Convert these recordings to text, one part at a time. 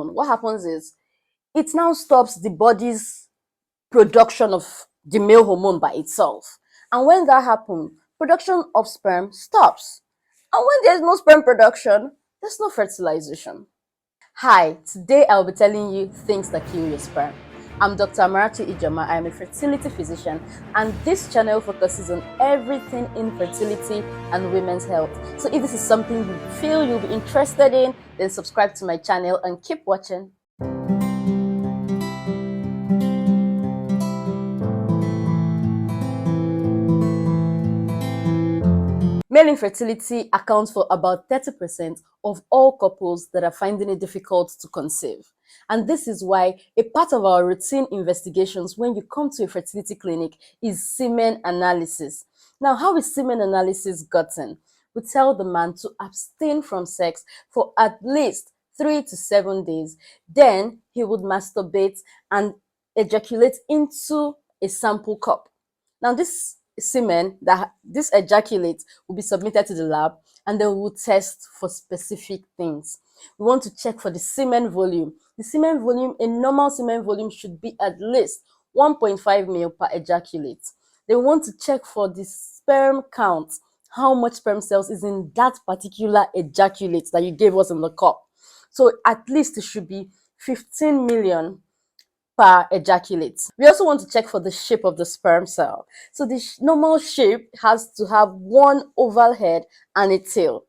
hormone, what happens is it now stops the body's production of the male hormone by itself. And when that happens, production of sperm stops. And when there's no sperm production, there's no fertilization. Hi, today I'll be telling you things that kill your sperm. I'm Dr. Amaratu Ijoma. I am a fertility physician, and this channel focuses on everything in fertility and women's health. So if this is something you feel you'll be interested in, then subscribe to my channel and keep watching. Male infertility accounts for about 30% of all couples that are finding it difficult to conceive. And this is why a part of our routine investigations when you come to a fertility clinic is semen analysis. Now, how is semen analysis gotten? We tell the man to abstain from sex for at least 3 to 7 days. Then he would masturbate and ejaculate into a sample cup. Now, this semen, this ejaculate, will be submitted to the lab, and then we'll test for specific things. We want to check for the semen volume. The semen volume, a normal semen volume should be at least 1.5 ml per ejaculate. They want to check for the sperm count, how much sperm cells is in that particular ejaculate that you gave us in the cup. So at least it should be 15 million per ejaculate. We also want to check for the shape of the sperm cell. So the normal shape has to have one oval head and a tail.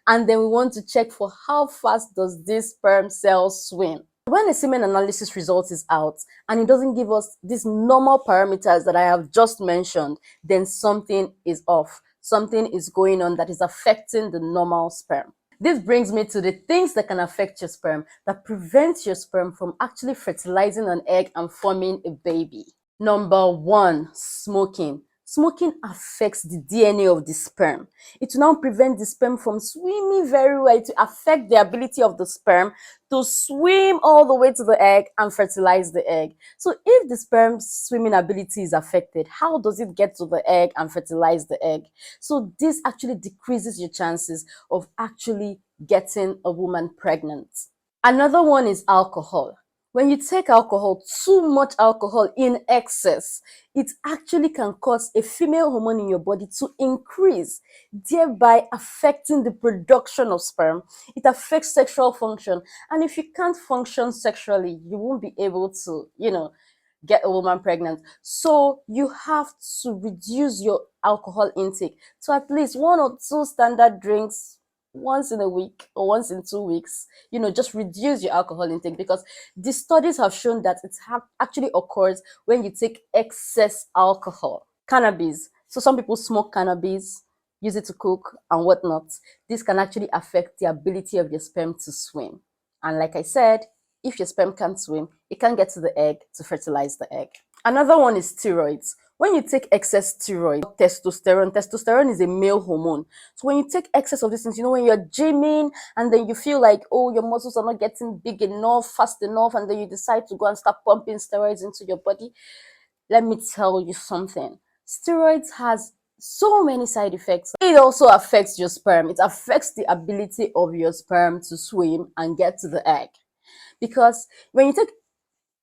And then we want to check for how fast does this sperm cell swim. When a semen analysis result is out and it doesn't give us these normal parameters that I have just mentioned, then something is off. Something is going on that is affecting the normal sperm. This brings me to the things that can affect your sperm, that prevent your sperm from actually fertilizing an egg and forming a baby. Number 1, smoking. Smoking affects the DNA of the sperm. It will now prevent the sperm from swimming very well. It will affect the ability of the sperm to swim all the way to the egg and fertilize the egg. So if the sperm's swimming ability is affected, how does it get to the egg and fertilize the egg? So this actually decreases your chances of actually getting a woman pregnant. Another one is alcohol. When you take alcohol, too much alcohol in excess, it actually can cause a female hormone in your body to increase, thereby affecting the production of sperm. It affects sexual function. And if you can't function sexually, you won't be able to, get a woman pregnant. So you have to reduce your alcohol intake to at least 1 or 2 standard drinks once in a week or once in 2 weeks. Just reduce your alcohol intake, because the studies have shown that it actually occurs when you take excess alcohol. Cannabis. So some people smoke cannabis, use it to cook and whatnot. This can actually affect the ability of your sperm to swim. And like I said, if your sperm can't swim, it can't get to the egg to fertilize the egg. Another one is steroids. When you take excess steroid, testosterone is a male hormone. So when you take excess of these things, when you're gymming and then you feel like, oh, your muscles are not getting big enough, fast enough, and then you decide to go and start pumping steroids into your body, let me tell you something. Steroids has so many side effects. It also affects your sperm. It affects the ability of your sperm to swim and get to the egg. Because when you take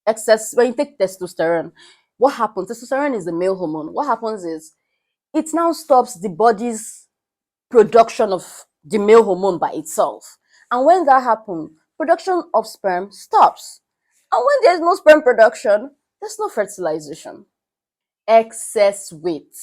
testosterone, what happens? Testosterone is the male hormone. What happens is it now stops the body's production of the male hormone by itself. And when that happens, production of sperm stops. And when there's no sperm production, there's no fertilization. Excess weight.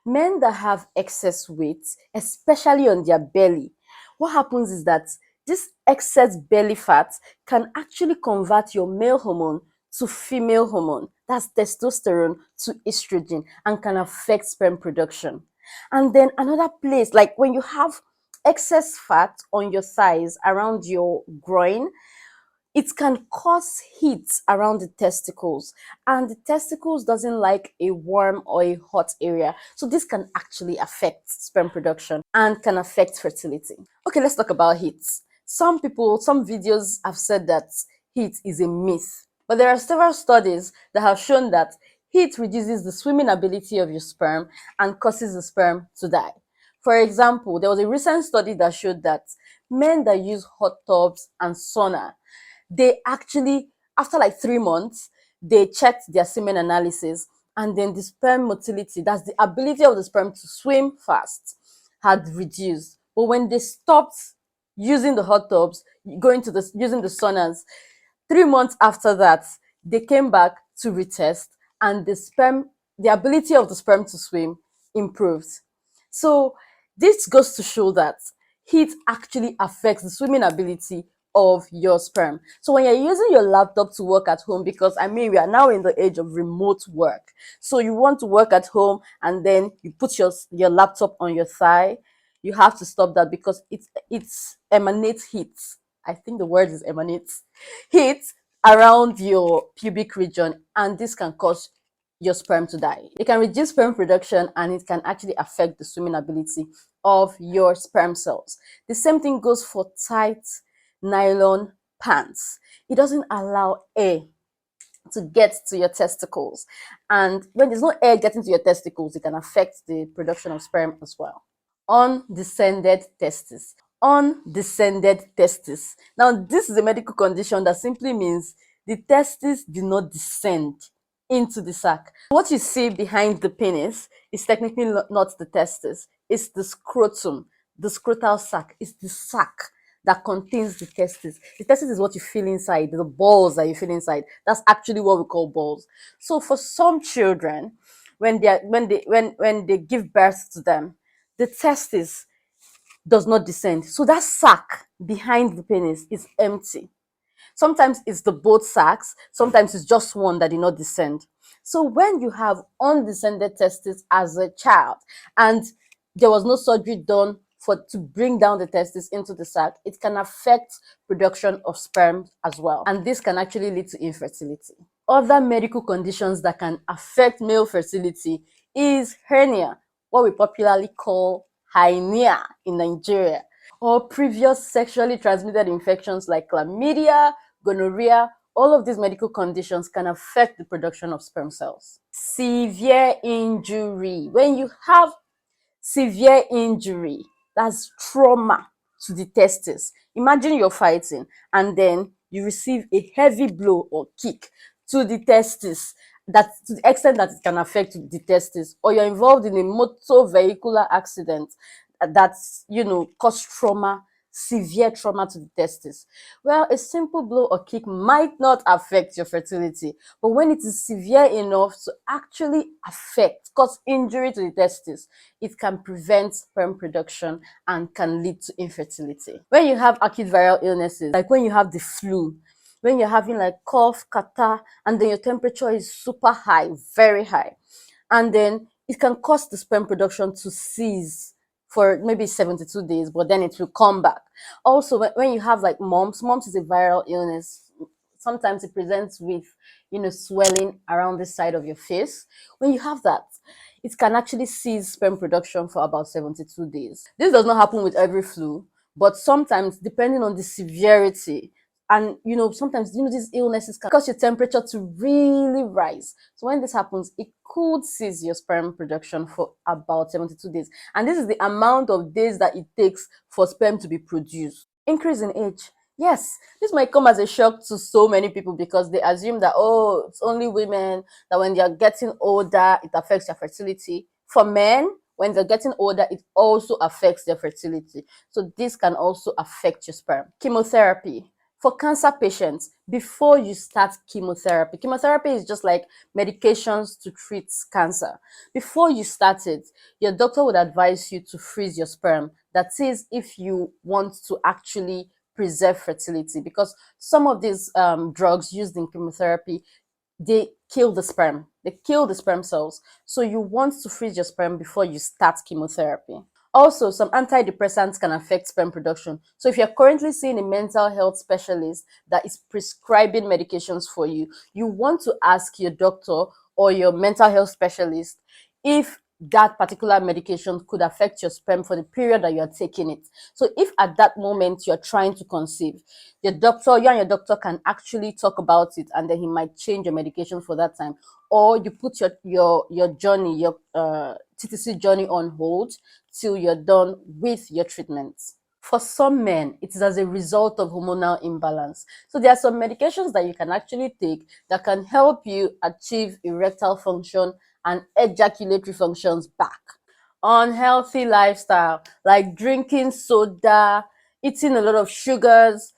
Men that have excess weight, especially on their belly, what happens is that this excess belly fat can actually convert your male hormone to female hormone, that's testosterone, to estrogen, and can affect sperm production. And then another place, like when you have excess fat on your thighs around your groin, it can cause heat around the testicles, and the testicles doesn't like a warm or a hot area. So this can actually affect sperm production and can affect fertility. Okay, let's talk about heat. Some videos have said that heat is a myth, but there are several studies that have shown that heat reduces the swimming ability of your sperm and causes the sperm to die. For example, there was a recent study that showed that men that use hot tubs and sauna, they actually, after like 3 months, they checked their semen analysis, and then the sperm motility, that's the ability of the sperm to swim fast, had reduced. But when they stopped using the hot tubs, going to the using the saunas, 3 months after that, they came back to retest, and the ability of the sperm to swim improved. So this goes to show that heat actually affects the swimming ability of your sperm. So when you're using your laptop to work at home, because I mean, we are now in the age of remote work. So you want to work at home and then you put your laptop on your thigh, you have to stop that because it's emanates heat. I think the word is emanates heat around your pubic region, and this can cause your sperm to die. It can reduce sperm production, and it can actually affect the swimming ability of your sperm cells. The same thing goes for tight nylon pants. It doesn't allow air to get to your testicles. And when there's no air getting to your testicles, it can affect the production of sperm as well. Undescended testes. Undescended testes. Now, this is a medical condition that simply means the testes do not descend into the sac. What you see behind the penis is technically not the testes, it's the scrotum, the scrotal sac. It's the sac that contains the testes. The testes is what you feel inside, the balls that you feel inside. That's actually what we call balls. So for some children, when they give birth to them, the testes does not descend. So that sac behind the penis is empty. Sometimes it's the both sacs, sometimes it's just one that did not descend. So when you have undescended testes as a child and there was no surgery done to bring down the testes into the sac, it can affect production of sperm as well. And this can actually lead to infertility. Other medical conditions that can affect male fertility is hernia, what we popularly call hernia in Nigeria, or previous sexually transmitted infections like chlamydia, gonorrhea. All of these medical conditions can affect the production of sperm cells. Severe injury. When you have severe injury, that's trauma to the testes. Imagine you're fighting and then you receive a heavy blow or kick to the testes, that to the extent that it can affect the testes, or you're involved in a motor vehicular accident that's cause trauma, severe trauma to the testes. Well, a simple blow or kick might not affect your fertility, but when it is severe enough to actually cause injury to the testes, it can prevent sperm production and can lead to infertility. When you have acute viral illnesses, like when you have the flu, when you're having like cough, catarrh, and then your temperature is super high, very high, and then it can cause the sperm production to cease for maybe 72 days, but then it will come back. Also, when you have like mumps is a viral illness. Sometimes it presents with, swelling around the side of your face. When you have that, it can actually cease sperm production for about 72 days. This does not happen with every flu, but sometimes, depending on the severity, and sometimes these illnesses can cause your temperature to really rise. So when this happens, it could cease your sperm production for about 72 days. And this is the amount of days that it takes for sperm to be produced. Increase in age. Yes, this might come as a shock to so many people because they assume that, oh, it's only women, that when they are getting older, it affects their fertility. For men, when they're getting older, it also affects their fertility. So this can also affect your sperm. Chemotherapy. For cancer patients, before you start chemotherapy is just like medications to treat cancer. Before you start it, your doctor would advise you to freeze your sperm. That is, if you want to actually preserve fertility, because some of these drugs used in chemotherapy, they kill the sperm. They kill the sperm cells. So you want to freeze your sperm before you start chemotherapy. Also, some antidepressants can affect sperm production. So if you're currently seeing a mental health specialist that is prescribing medications for you, you want to ask your doctor or your mental health specialist if that particular medication could affect your sperm for the period that you're taking it. So if at that moment you're trying to conceive, you and your doctor can actually talk about it, and then he might change your medication for that time. Or you put your journey, your TTC journey on hold till you're done with your treatments. For some men, it is as a result of hormonal imbalance. So there are some medications that you can actually take that can help you achieve erectile function and ejaculatory functions back. Unhealthy lifestyle like drinking soda, eating a lot of sugars,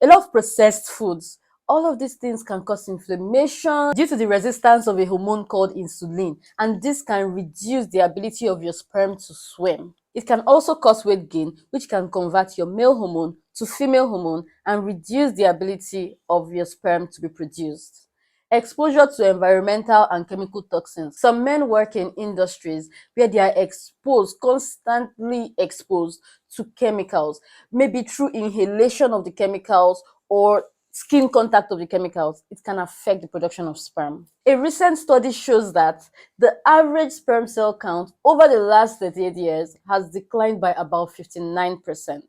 a lot of processed foods. All of these things can cause inflammation due to the resistance of a hormone called insulin, and this can reduce the ability of your sperm to swim. It can also cause weight gain, which can convert your male hormone to female hormone and reduce the ability of your sperm to be produced. Exposure to environmental and chemical toxins. Some men work in industries where they are exposed, constantly exposed to chemicals, maybe through inhalation of the chemicals or skin contact of the chemicals. It can affect the production of sperm. A recent study shows that the average sperm cell count over the last 38 years has declined by about 59%.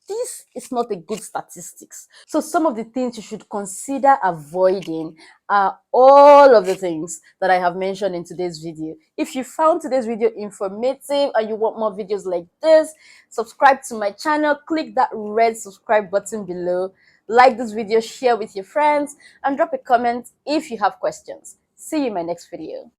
This is not a good statistics. So some of the things you should consider avoiding are all of the things that I have mentioned in today's video. If you found today's video informative and you want more videos like this, subscribe to my channel, click that red subscribe button below, like this video, share with your friends, and drop a comment if you have questions. See you in my next video.